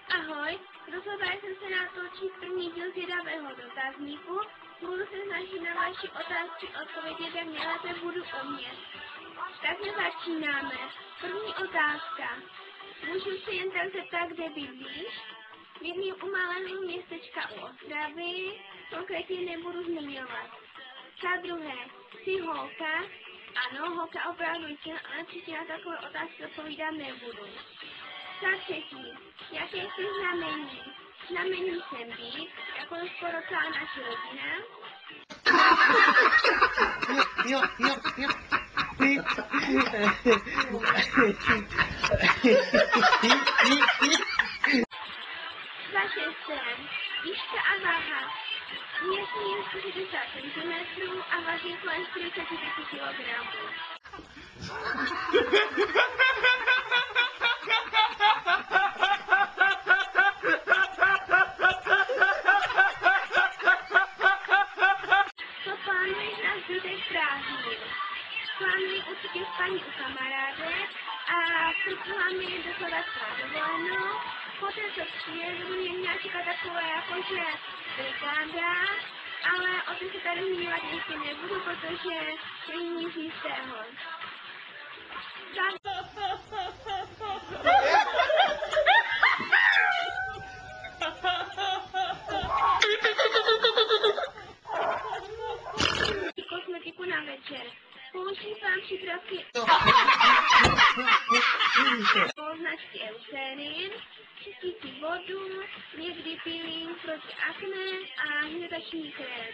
Ahoj, rozhodla jsem se natočit první díl zvědavého dotazníku. Budu se snažit na vaši otázky odpovědět, jak nejlépe budu umět. Takže začínáme. První otázka. Můžu se jen tak zeptat, kde bydlíš? Bydlím u malého městečka u Ostravy, konkrétně nebudu zmiňovat. Za druhé, jsi holka? Ano, holka opravdu jsem, ale příště na takové otázky odpovídat nebudu. Za třetí, jaké jsi znamení? Znamením jsem být, jako skoro celá naše rodina. Za šesté, výška a váha. Měřím 40 cm a vážím kolem 45 kg. Co plánuješ na zbytek prázdnin? Plánuji určitě spaní u kamarádek a hlavně dokládat svou dovolenou. Poté co přijedu, mě měla čekat takové jakože brigáda, ale o tom se tady zmiňovat ještě nebudu, protože není nic jistého. Kosmetiku na večer. Používám přípravky o značky Eucerin, čistící vodu, někdy peeling proti akné a hydratační krém.